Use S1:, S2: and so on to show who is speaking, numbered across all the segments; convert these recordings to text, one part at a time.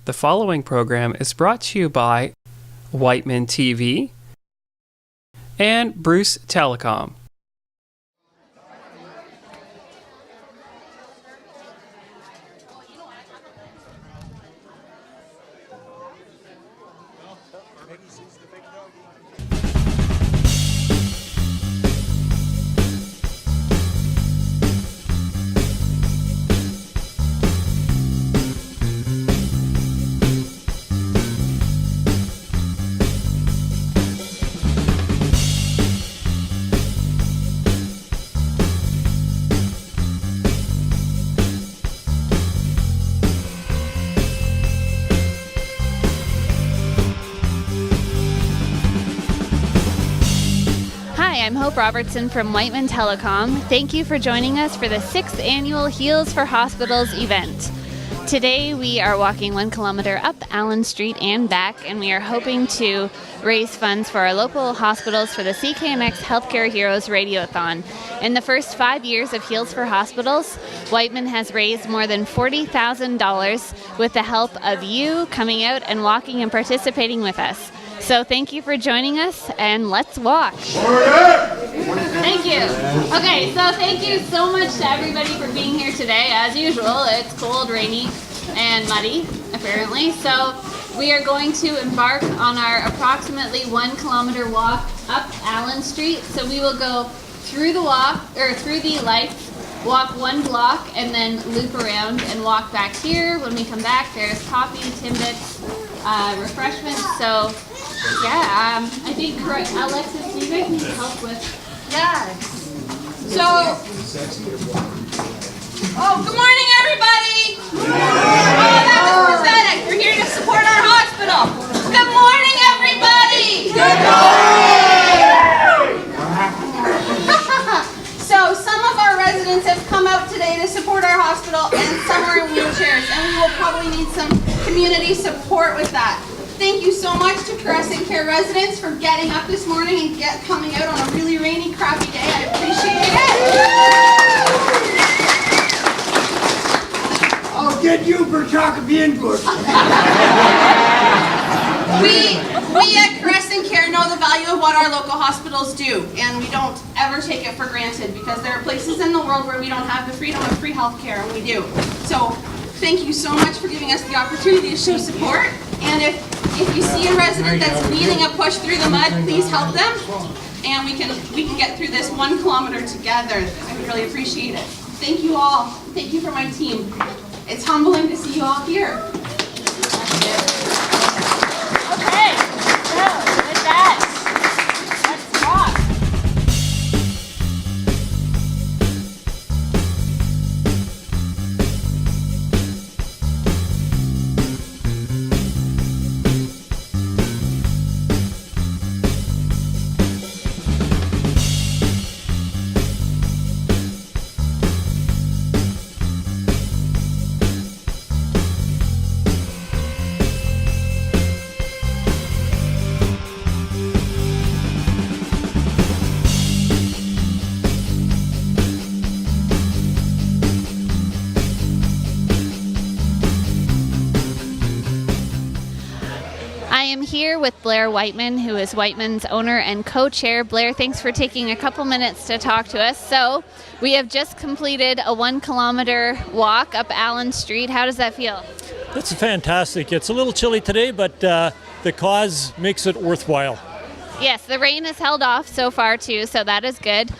S1: The following program is brought to you by Whiteman TV and Bruce Telecom.
S2: Hi, I'm Hope Robertson from Whiteman Telecom. Thank you for joining us for the 6th annual Heals for Hospitals event. Today we are walking 1 kilometer up Allen Street and back, and we are hoping to raise funds for our local hospitals for the CKNX Healthcare Heroes Radiothon. In the first 5 years of Heals for Hospitals, Whiteman has raised more than $40,000 with the help of you coming out and walking and participating with us. So thank you for joining us, and let's walk. Thank you. Okay, so thank you so much to everybody for being here today. As usual, it's cold, rainy, and muddy, apparently. So we are going to embark on our approximately 1 kilometer walk up Allen Street. So we will go through the lights, walk 1 block, and then loop around and walk back here. When we come back, there's coffee, Timbits, refreshments. So yeah, I think Alexis, you guys need help with.
S3: Yes. So, good morning, everybody. Oh, that was pathetic. We're here to support our hospital. Good morning, everybody. Good morning. So, some of our residents have come out today to support our hospital, and some are in wheelchairs, and we will probably need some community support with that. Thank you so much to Crescent Care residents for getting up this morning and coming out on a really rainy, crappy day. I appreciate it.
S4: I'll get you for talking being good.
S3: We at Crescent Care know the value of what our local hospitals do, and we don't ever take it for granted because there are places in the world where we don't have the freedom of free health care, and we do. So thank you so much for giving us the opportunity to show support. And if you see a resident that's needing a push through the mud, please help them, and we can get through this 1 kilometer together. I would really appreciate it. Thank you all. Thank you for my team. It's humbling to see you all here.
S2: Okay, so with that, let's walk. I am here with Blair Whiteman, who is Whiteman's owner and co-chair. Blair, thanks for taking a couple minutes to talk to us. So we have just completed a 1 kilometer walk up Allen Street. How does that feel?
S5: It's fantastic. It's a little chilly today, but the cause makes it worthwhile.
S2: Yes, the rain has held off so far too, so that is good.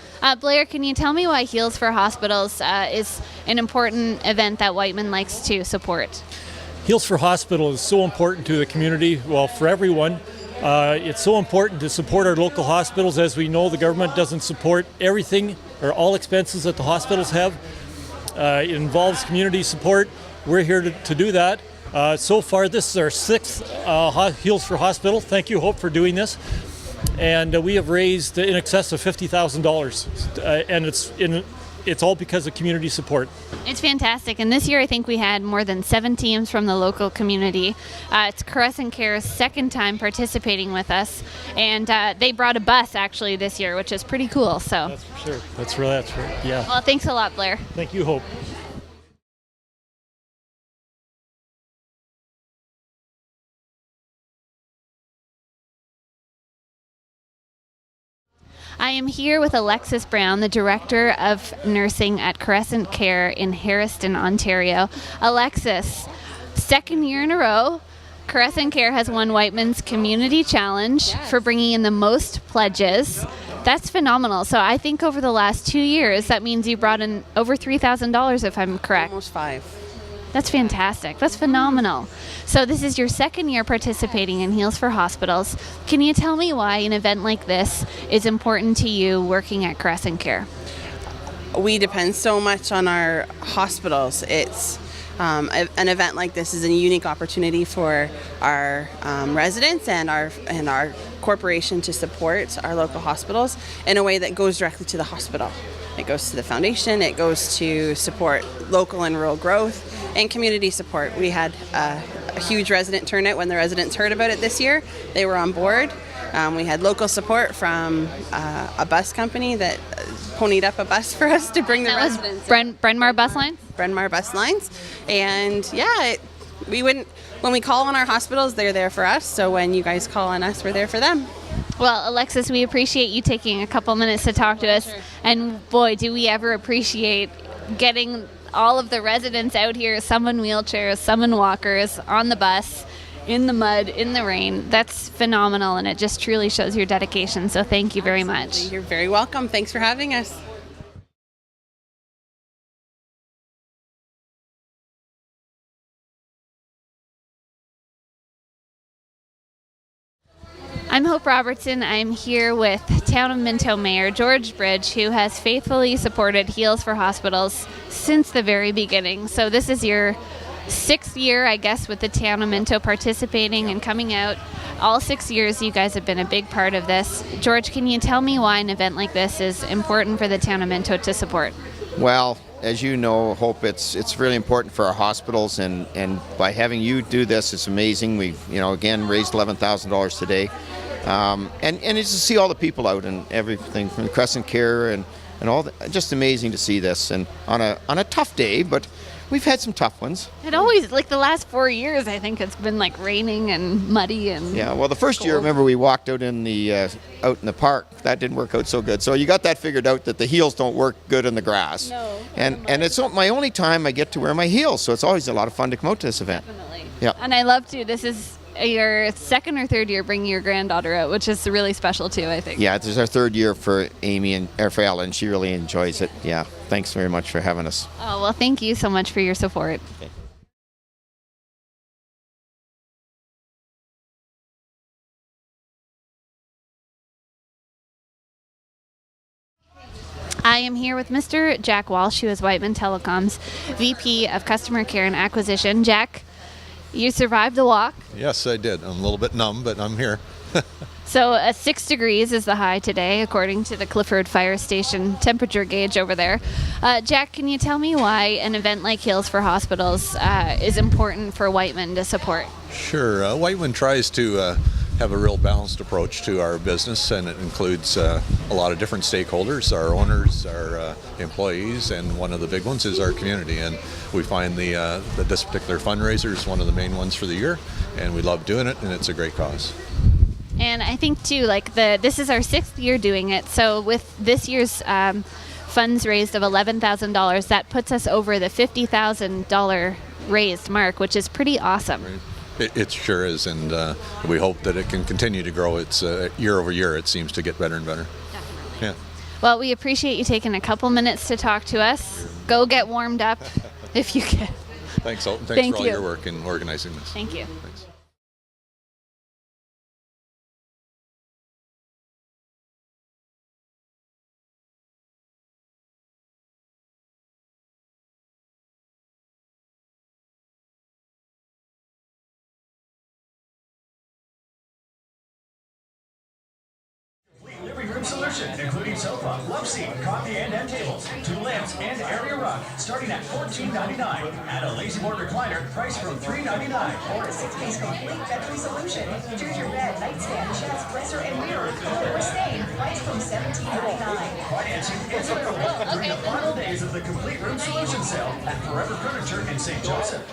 S2: Blair, can you tell me why Heals for Hospitals is an important event that Whiteman likes to support?
S5: Heals for Hospital is so important to the community, well, for everyone. It's so important to support our local hospitals. As we know, the government doesn't support everything or all expenses that the hospitals have. It involves community support. We're here to do that. So far, this is our 6th Heals for Hospital. Thank you, Hope, for doing this. And we have raised in excess of $50,000, and it's all because of community support.
S2: It's fantastic, and this year I think we had more than 7 teams from the local community. It's Crescent Care's 2nd time participating with us, and they brought a bus actually this year, which is pretty cool. So
S5: that's for sure. That's right. Yeah.
S2: Well, thanks a lot, Blair.
S5: Thank you, Hope.
S2: I am here with Alexis Brown, the Director of Nursing at Crescent Care in Harriston, Ontario. Alexis, second year in a row, Crescent Care has won Whiteman's Community Challenge for bringing in the most pledges. That's phenomenal. So I think over the last 2 years, that means you brought in over $3,000, if I'm correct.
S3: Almost 5.
S2: That's fantastic. That's phenomenal. So this is your second year participating in Heals for Hospitals. Can you tell me why an event like this is important to you working at Crescent Care?
S3: We depend so much on our hospitals. It's an event like this is a unique opportunity for our residents and our corporation to support our local hospitals in a way that goes directly to the hospital. It goes to the foundation, it goes to support local and rural growth and community support. We had a huge resident turnout when the residents heard about it this year. They were on board. We had local support from a bus company that ponied up a bus for us to bring the residents.
S2: Bryn Mawr Bus Lines?
S3: Bryn Mawr Bus Lines. And yeah, when we call on our hospitals, they're there for us. So when you guys call on us, we're there for them.
S2: Well, Alexis, we appreciate you taking a couple minutes to talk to us. Sure. And boy, do we ever appreciate getting all of the residents out here, some in wheelchairs, some in walkers, on the bus, in the mud, in the rain. That's phenomenal, and it just truly shows your dedication. So thank you very much.
S3: You're very welcome. Thanks for having us.
S2: I'm Hope Robertson. I'm here with Town of Minto Mayor George Bridge, who has faithfully supported Heals for Hospitals since the very beginning. So this is your 6th year, I guess, with the Town of Minto participating and coming out. All 6 years, you guys have been a big part of this. George, can you tell me why an event like this is important for the Town of Minto to support?
S6: Well, as you know, Hope, it's really important for our hospitals, and by having you do this, it's amazing. We've, again, raised $11,000 today. And it's to see all the people out and everything from Crescent Care and all that. Just amazing to see this, and on a tough day, but we've had some tough ones.
S2: It always, like the last 4 years, I think it's been like raining and muddy and
S6: yeah. Well, the first year, remember, we walked out in the park. That didn't work out so good. So you got that figured out, that the heels don't work good in the grass.
S2: No.
S6: And it's my only time I get to wear my heels, so it's always a lot of fun to come out to this event.
S2: Definitely.
S6: Yeah.
S2: And I love to. This is your second or third year bringing your granddaughter out, which is really special too, I think.
S6: Yeah, this is our 3rd year for Amy and for Ellen. She really enjoys it. Yeah, thanks very much for having us.
S2: Oh, well, thank you so much for your support.
S6: Okay.
S2: I am here with Mr. Jack Walsh, who is Whiteman Telecom's VP of Customer Care and Acquisition. Jack, you survived the walk.
S7: Yes, I did. I'm a little bit numb, but I'm here.
S2: So 6 degrees is the high today, according to the Clifford Fire Station temperature gauge over there. Jack, can you tell me why an event like Heals for Hospitals is important for Whiteman to support?
S7: Sure. Whiteman tries to have a real balanced approach to our business, and it includes a lot of different stakeholders, our owners, our employees, and one of the big ones is our community. And we find this particular fundraiser is one of the main ones for the year, and we love doing it, and it's a great cause.
S2: And I think too, this is our 6th year doing it. So with this year's funds raised of $11,000, that puts us over the $50,000 raised mark, which is pretty awesome.
S7: Right. It sure is, and we hope that it can continue to grow. It's year over year, it seems to get better and better.
S2: Definitely.
S7: Yeah.
S2: Well, we appreciate you taking a couple minutes to talk to us. Go get warmed up if you can.
S7: Thanks, Alton. Thanks
S2: Thank
S7: for all
S2: you.
S7: your work in organizing this.
S2: Thank you.
S7: Thanks.
S8: Living room solution, including sofa, love seat, coffee and end tables, 2 lamps, and area rug, starting at $14.99. Add a lazy board recliner, priced from $3.99.
S9: Or a 6-piece complete bed-free solution. Choose your bed, nightstand, chest, dresser, and mirror, color or stain, priced from $17.99.
S8: Financing is available during the final days of the complete room solution sale at Forever Furniture in St. Joseph.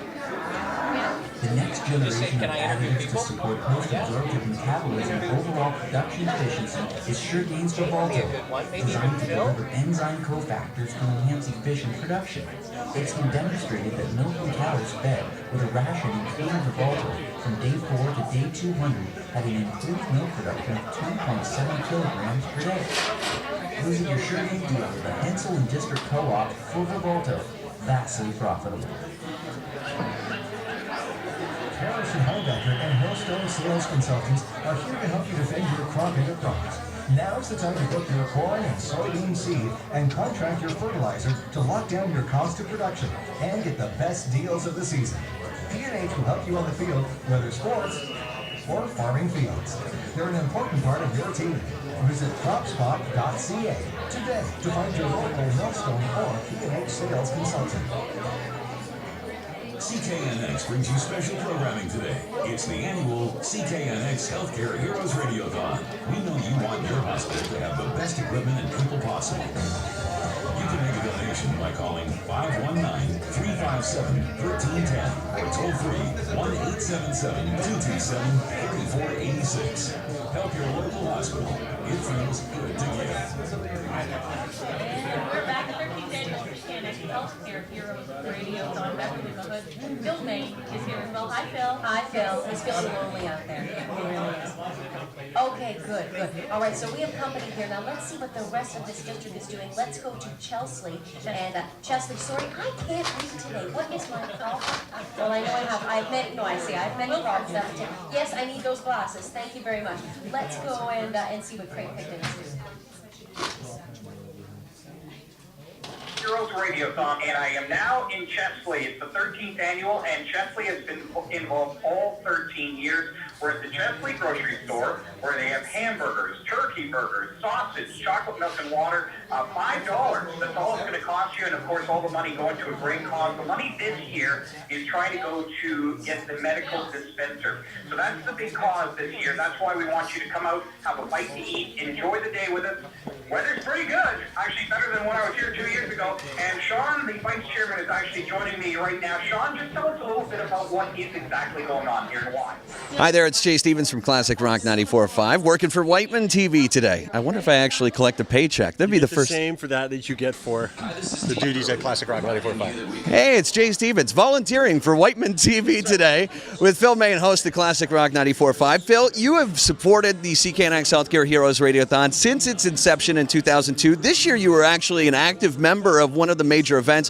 S10: The next generation of additives to support post-absorptive metabolism and overall production efficiency is SureGain's Revolto, designed to deliver enzyme cofactors to enhance efficient production. It's been demonstrated that milk and cows fed with a ration including Revolto from day 4 to day 200 had an improved milk production of 2.7 kilograms per day. Visit your SureGain dealer with the Hensel and District Co-op for Revolto. Vastly profitable.
S8: Harrison Hellbecker and Hillstone Sales Consultants are here to help you defend your crop enterprise. Now's the time to book your corn and soybean seed and contract your fertilizer to lock down your cost of production and get the best deals of the season. P&H will help you on the field, whether sports or farming fields. They're an important part of your team. Visit cropspot.ca today to find your local Millstone or P&H sales consultant. CKNX brings you special programming today. It's the annual CKNX Healthcare Heroes Radiothon. We know you want your hospital to have the best equipment and people possible. You can make a donation by calling 519-357-1310 or toll free 1-877-227-3486. Help your local hospital. It feels good to give.
S11: And we're back at 13th Annual CKNX Healthcare Heroes Radiothon. Back in the hood. Phil May is here as well. Hi, Phil.
S12: Hi, Phil. He's feeling lonely out there. He really is. Okay, good. All right, so we have company here. Now, let's see what the rest of this district is doing. Let's go to Chesley. And Chesley, sorry, I can't read today. What is my problem? Well, I know I have many problems. Yes, I need those glasses. Thank you very much. Let's go and see what Craig Picton is doing.
S13: Heroes Radiothon, and I am now in Chesley. It's the 13th annual, and Chesley has been involved all 13 years. We're at the Chesley grocery store, where they have hamburgers, turkey burgers, sausage, chocolate milk and water, $5. That's all it's going to cost you, and of course all the money going to a great cause. The money this year is trying to go to get the medical dispenser. So that's the big cause this year. That's why we want you to come out, have a bite to eat, enjoy the day with us. Weather's pretty good, actually better than when I was here 2 years ago. And Sean, the vice chairman, is actually joining me right now. Sean, just tell us a little bit about what is exactly going on here and why.
S14: Hi there, it's Jay Stevens from Classic Rock 94.5, working for Whiteman TV today. I wonder if I actually collect a paycheck. That'd be the first.
S15: Same for that you get for the duties at Classic Rock 94.5.
S14: Hey, it's Jay Stevens, volunteering for Whiteman TV today with Phil May, host of Classic Rock 94.5. Phil, you have supported the CKNX Healthcare Heroes Radiothon since its inception in 2002. This year you were actually an active member of one of the major events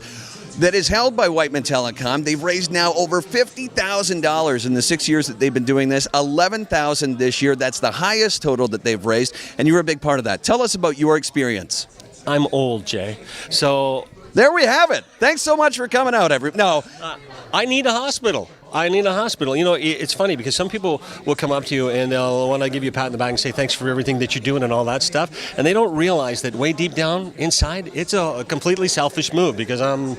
S14: that is held by Whiteman Telecom. They've raised now over $50,000 in the 6 years that they've been doing this, $11,000 this year. That's the highest total that they've raised, and you were a big part of that. Tell us about your experience.
S15: I'm old, Jay. So
S14: there we have it. Thanks so much for coming out.
S15: I need a hospital. You know, it's funny because some people will come up to you and they'll want to give you a pat on the back and say thanks for everything that you're doing and all that stuff. And they don't realize that way deep down inside, it's a completely selfish move because I'm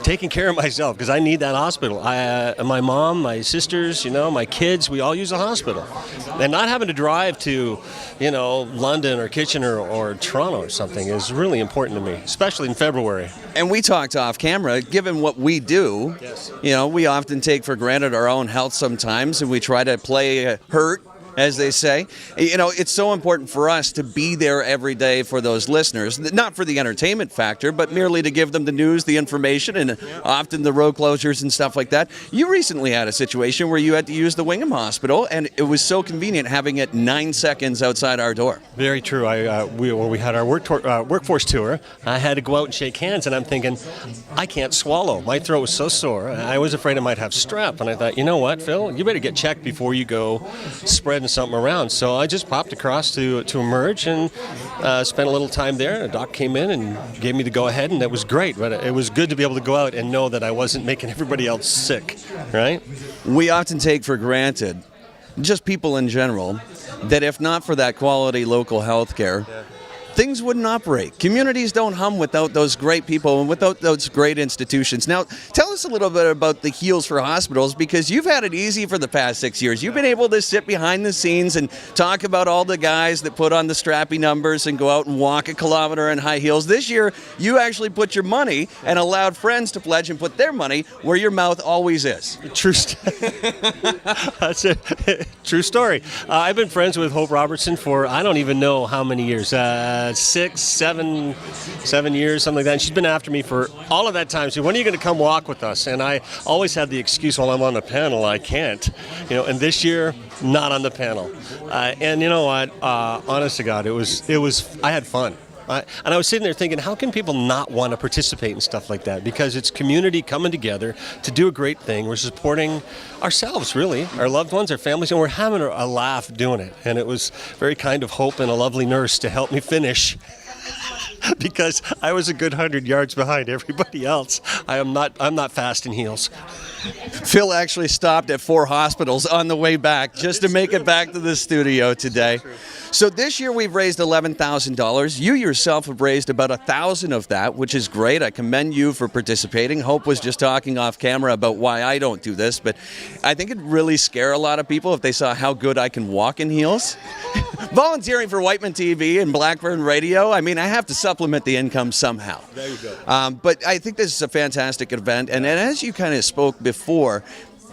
S15: taking care of myself because I need that hospital. My mom, my sisters, my kids, we all use a hospital. And not having to drive to, London or Kitchener or Toronto or something is really important to me, especially in February.
S14: And we talked off camera, given what we do,
S15: yes.
S14: We often take for granted our own health sometimes, and we try to play hurt, as they say. It's so important for us to be there every day for those listeners, not for the entertainment factor, but merely to give them the news, the information, and often the road closures and stuff like that. You recently had a situation where you had to use the Wingham Hospital, and it was so convenient having it 9 seconds outside our door.
S15: Very true. We had our workforce tour. I had to go out and shake hands, and I'm thinking, I can't swallow. My throat was so sore. I was afraid I might have strep, and I thought, you know what, Phil, you better get checked before you go spreading something around. So I just popped across to Emerge and spent a little time there. A doc came in and gave me the go-ahead, and it was great. But it was good to be able to go out and know that I wasn't making everybody else sick, right?
S14: We often take for granted, just people in general, that if not for that quality local health care, things wouldn't operate. Communities don't hum without those great people and without those great institutions. Now, tell us a little bit about the Heals for Hospitals, because you've had it easy for the past 6 years. You've been able to sit behind the scenes and talk about all the guys that put on the strappy numbers and go out and walk a kilometer in high heels. This year, you actually put your money and allowed friends to pledge and put their money where your mouth always is.
S15: That's a true story. I've been friends with Hope Robertson for I don't even know how many years, 6, 7 years, something like that. And she's been after me for all of that time. She said, when are you going to come walk with us? And I always had the excuse, well, I'm on the panel, I can't. And this year, not on the panel. And you know what? Honest to God, it was. I had fun. And I was sitting there thinking, how can people not want to participate in stuff like that? Because it's community coming together to do a great thing. We're supporting ourselves, really, our loved ones, our families, and we're having a laugh doing it. And it was very kind of Hope and a lovely nurse to help me finish. Because I was a good 100 yards behind everybody else. I'm not fast in heels.
S14: Phil actually stopped at 4 hospitals on the way back just to make it back to the studio today. So this year we've raised $11,000. You yourself have raised about $1,000 of that, which is great. I commend you for participating. Hope was just talking off camera about why I don't do this, but I think it'd really scare a lot of people if they saw how good I can walk in heels. Volunteering for Whiteman TV and Blackburn Radio, I mean, I have to supplement the income somehow.
S15: There you go.
S14: But I think this is a fantastic event, and as you kind of spoke before,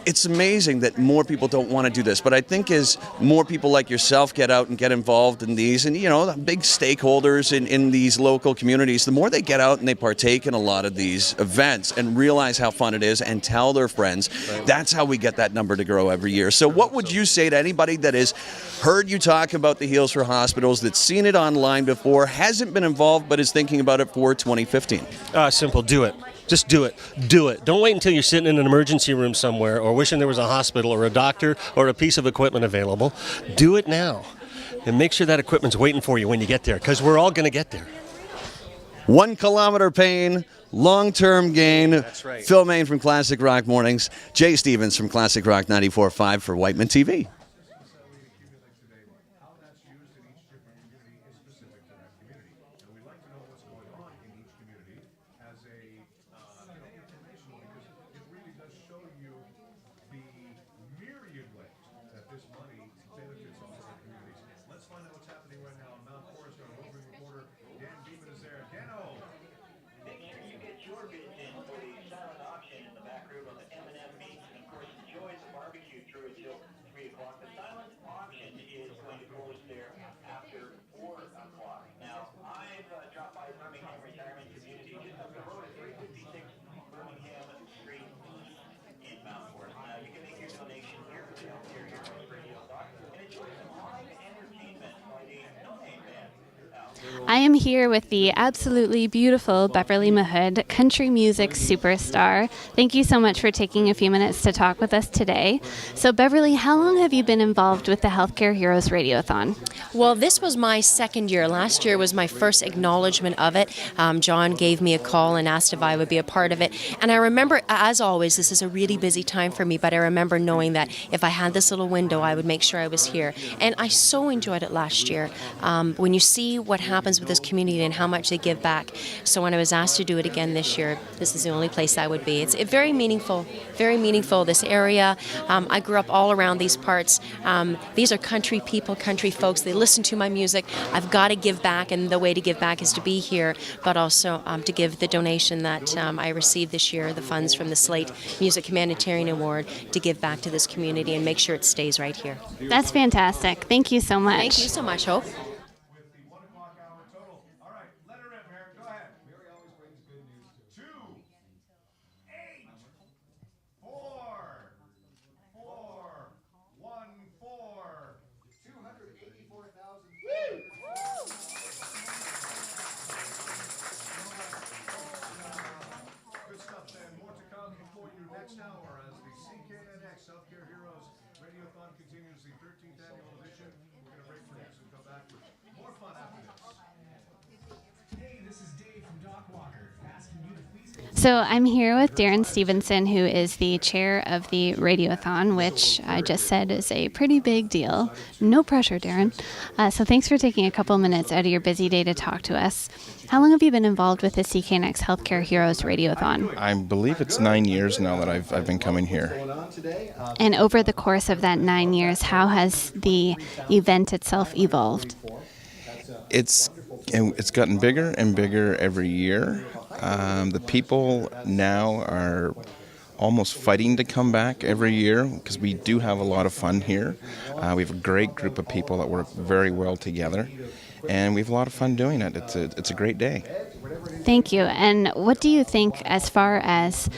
S14: it's amazing that more people don't want to do this, but I think as more people like yourself get out and get involved in these, and the big stakeholders in these local communities, the more they get out and they partake in a lot of these events and realize how fun it is and tell their friends, that's how we get that number to grow every year. So what would you say to anybody that has heard you talk about the Heals for Hospitals, that's seen it online before, hasn't been involved, but is thinking about it for 2015?
S15: Simple, do it. Just do it. Do it. Don't wait until you're sitting in an emergency room somewhere or wishing there was a hospital or a doctor or a piece of equipment available. Do it now. And make sure that equipment's waiting for you when you get there, because we're all going to get there.
S14: 1 kilometer pain, long-term gain.
S15: That's right.
S14: Phil Main from Classic Rock Mornings. Jay Stevens from Classic Rock 94.5 for Whiteman TV.
S2: I am here with the absolutely beautiful Beverly Mahood, country music superstar. Thank you so much for taking a few minutes to talk with us today. So Beverly, how long have you been involved with the Healthcare Heroes Radiothon?
S16: Well, this was my second year. Last year was my first acknowledgement of it. John gave me a call and asked if I would be a part of it. And I remember, as always, this is a really busy time for me, but I remember knowing that if I had this little window, I would make sure I was here. And I so enjoyed it last year. When you see what happens with this community and how much they give back. So when I was asked to do it again this year, this is the only place I would be. It's very meaningful, this area. I grew up all around these parts. These are country people, country folks. They listen to my music. I've got to give back, and the way to give back is to be here, but also to give the donation that I received this year, the funds from the Slate Music Humanitarian Award, to give back to this community and make sure it stays right here.
S2: That's fantastic. Thank you so much.
S16: Thank you so much, Hope.
S17: Next hour as the CKNX Healthcare Heroes Radiothon continues the 13th annual edition. We're going to break for news and come back with more fun after this.
S8: Hey, this is Dave from Doc Walker, asking you to please
S2: So I'm here with Darren Stevenson, who is the chair of the Radiothon, which I just said is a pretty big deal. No pressure, Darren. So thanks for taking a couple minutes out of your busy day to talk to us. How long have you been involved with the CKNX Healthcare Heroes Radiothon?
S18: I believe it's 9 years now that I've been coming here.
S2: And over the course of that 9 years, how has the event itself evolved?
S18: It's gotten bigger and bigger every year. The people now are almost fighting to come back every year because we do have a lot of fun here. We have a great group of people that work very well together, and we have a lot of fun doing it. It's a great day.
S2: Thank you. And what do you think as far as,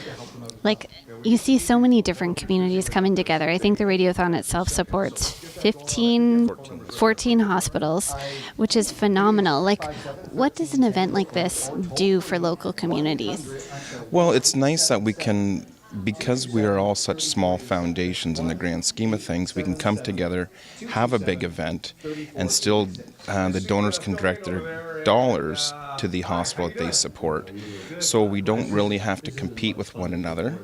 S2: like, you see so many different communities coming together. I think the Radiothon itself supports 14 hospitals, which is phenomenal. Like, what does an event like this do for local communities?
S18: Well, it's nice that we can, because we are all such small foundations in the grand scheme of things, we can come together, have a big event, and still the donors can direct their dollars to the hospital that they support. So we don't really have to compete with one another.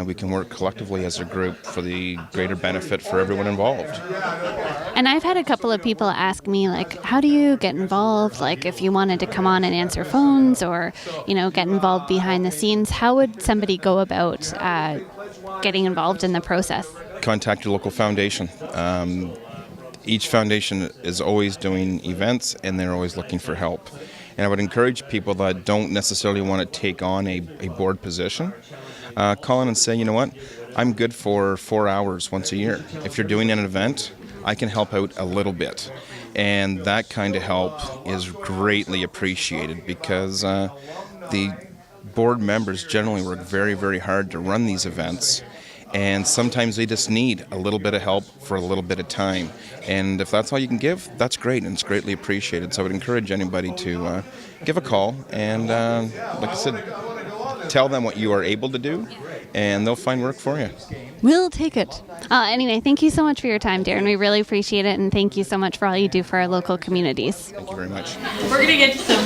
S18: We can work collectively as a group for the greater benefit for everyone involved.
S2: And I've had a couple of people ask me, like, how do you get involved? Like, if you wanted to come on and answer phones or, get involved behind the scenes, how would somebody go about getting involved in the process?
S18: Contact your local foundation. Each foundation is always doing events, and they're always looking for help. And I would encourage people that don't necessarily want to take on a board position, call in and say, you know what, I'm good for 4 hours once a year. If you're doing an event, I can help out a little bit. And that kind of help is greatly appreciated because the board members generally work very, very hard to run these events. And sometimes they just need a little bit of help for a little bit of time. And if that's all you can give, that's great, and it's greatly appreciated. So I would encourage anybody to give a call and, like I said, tell them what you are able to do, and they'll find work for you.
S2: We'll take it. Anyway, thank you so much for your time, Darren. We really appreciate it, and thank you so much for all you do for our local communities.
S18: Thank you very much.
S11: We're going to get to some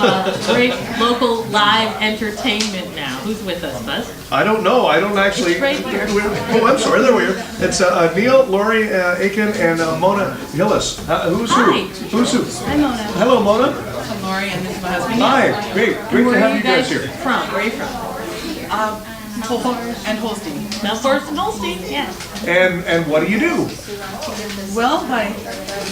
S11: great local live entertainment now. Who's with us, Buzz?
S17: I don't know. I don't actually.
S11: It's right here.
S17: Oh, I'm sorry. There we are. It's Neil, Lori Aiken, and Mona Hillis. Who's who?
S11: Hi.
S17: Who's who?
S11: I'm Mona.
S17: Hello, Mona.
S11: I'm Lori, and this is my husband.
S17: Hi. Great to have you guys here.
S11: From? Where are you from? And Holstein. Now, Forest and Holstein, yes.
S17: And what do you do?
S19: Well,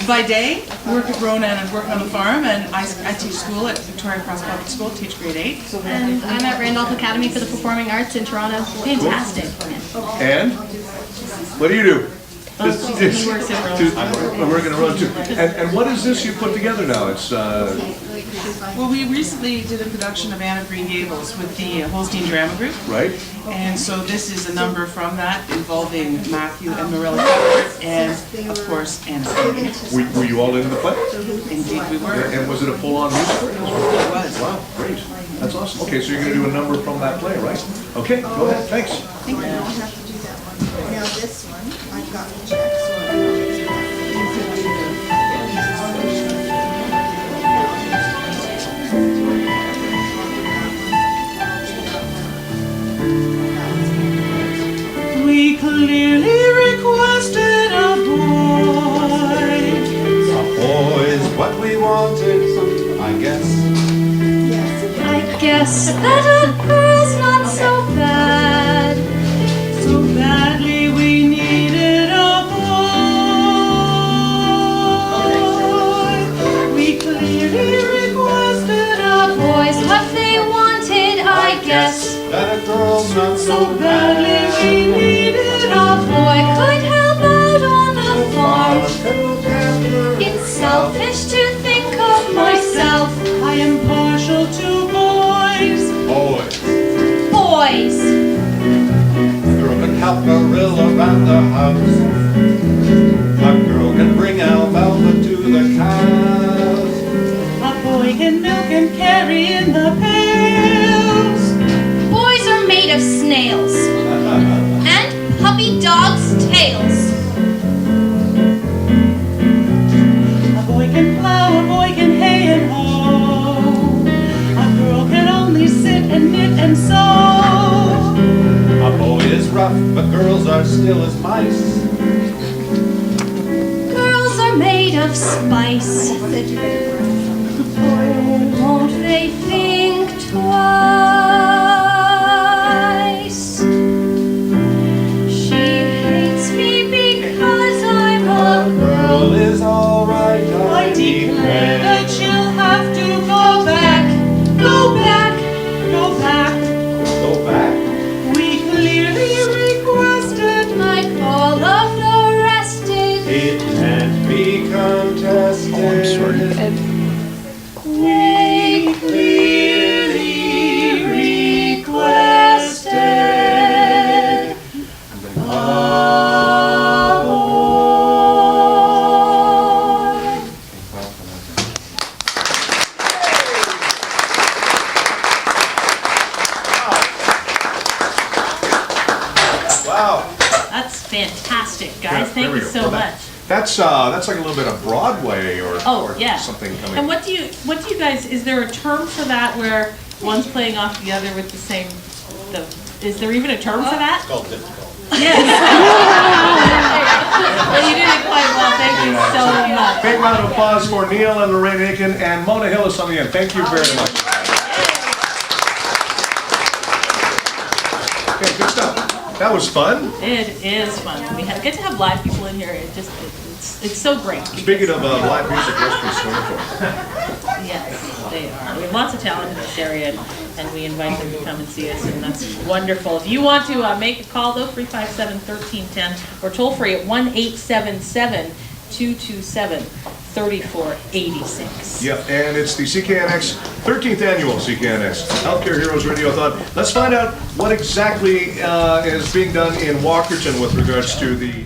S19: by day, work at Rona and I work on the farm, and I teach school at Victoria Cross Public School, teach grade 8.
S20: And I'm at Randolph Academy for the Performing Arts in Toronto. Fantastic.
S17: And what do you do?
S19: He works at Rona.
S17: I'm working at Rona too. And what is this you put together now? It's
S19: Well, we recently did a production of Anne of Green Gables with the Holstein Drama Group.
S17: Right.
S19: And so this is a number from that involving Matthew and Marilla Cuthbert and, of course, Anne of Green Gables.
S17: Were you all in the play?
S19: Indeed we were.
S17: And was it a full-on musical?
S19: It was.
S17: Wow, great. That's awesome. Okay, so you're going to do a number from that play, right? Okay, go ahead. Thanks.
S20: Thank you.
S21: Now I have to do that one. Now this one, I've got the check, so I know it's
S19: We clearly requested a boy.
S22: A boy's what we wanted, I guess.
S20: I guess that a girl's not so bad.
S19: So badly we needed a boy. We clearly requested a
S20: Boys, what they wanted, I guess.
S22: That a girl's not
S19: so badly we needed
S20: A boy could help out on the farm. It's selfish to think of myself.
S19: I am partial to boys.
S22: Boys.
S20: Boys.
S22: A girl can help Marilla around the house. A girl can bring alfalfa to the cows.
S19: A boy can milk and carry in the pails.
S20: Boys are made of snails. And puppy dogs' tails.
S19: A boy can plow, a boy can hay and hoe. A girl can only sit and knit and and so.
S22: A boy is rough, but girls are still as mice.
S20: Girls are made of spice. Oh, won't they think twice? She hates me because I'm a
S22: Girl is alright, I declare.
S19: That she'll have to go back, go back, go back.
S22: Go back.
S19: We clearly requested
S20: like all of the rested.
S22: It can't be contested.
S18: Oh, I'm sorry.
S20: We clearly requested.
S22: Wow.
S11: That's fantastic, guys.
S22: Yeah,
S11: Thank
S22: there we
S11: you
S22: go.
S11: so
S22: Well,
S11: much.
S22: That's like a little bit of Broadway or
S11: Yeah.
S22: something coming.
S11: And what do you guys, is there a term for that where one's playing off the other with the same, is there even a term for that?
S22: It's called difficult.
S11: Yes. Well, you did it quite well. Thank you so much.
S22: Big round of applause for Neil and Lorraine Aiken and Mona Hillis on the end. Thank you very much. Okay, good stuff. That was fun.
S11: It is fun. We get to have live people in here. It's so great.
S22: Speaking of live music, let's be swimming for.
S11: Yes, they are. We have lots of talent in this area, and we invite them to come and see us, and that's wonderful. If you want to make a call, though, 357-1310, or toll free at 1-877-227-3486.
S22: Yep, and it's the CKNX 13th annual CKNX Healthcare Heroes Radiothon. Let's find out what exactly is being done in Walkerton with regards to the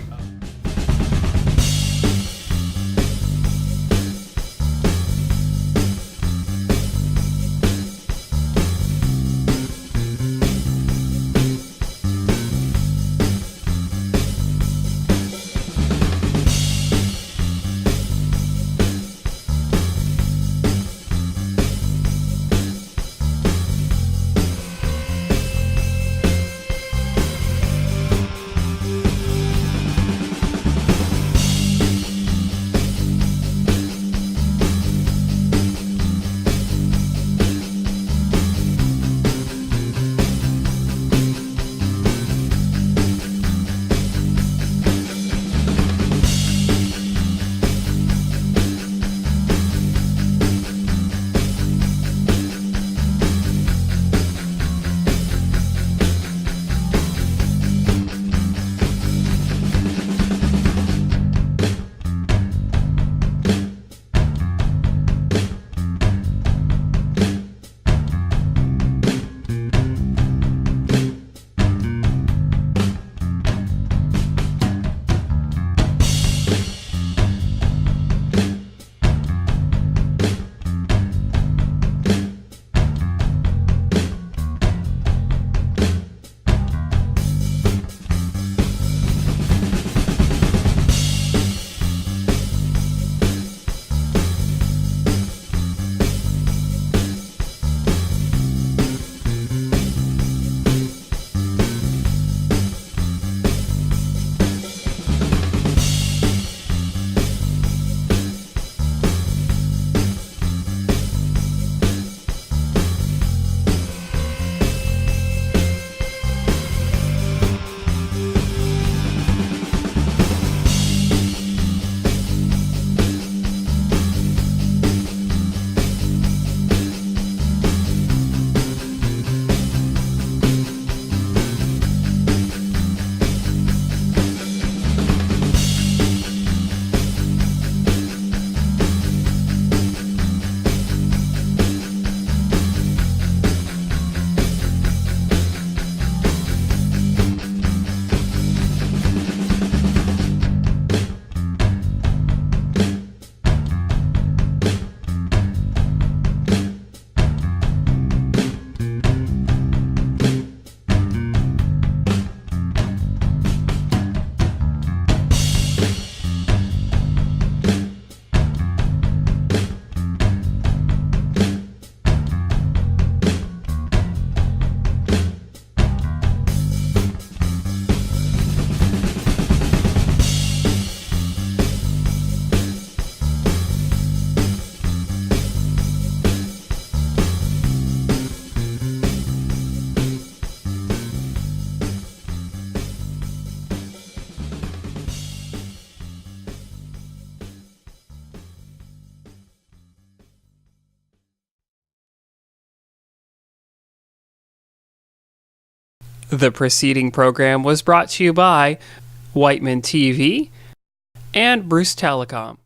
S1: The preceding program was brought to you by Whiteman TV and Bruce Telecom.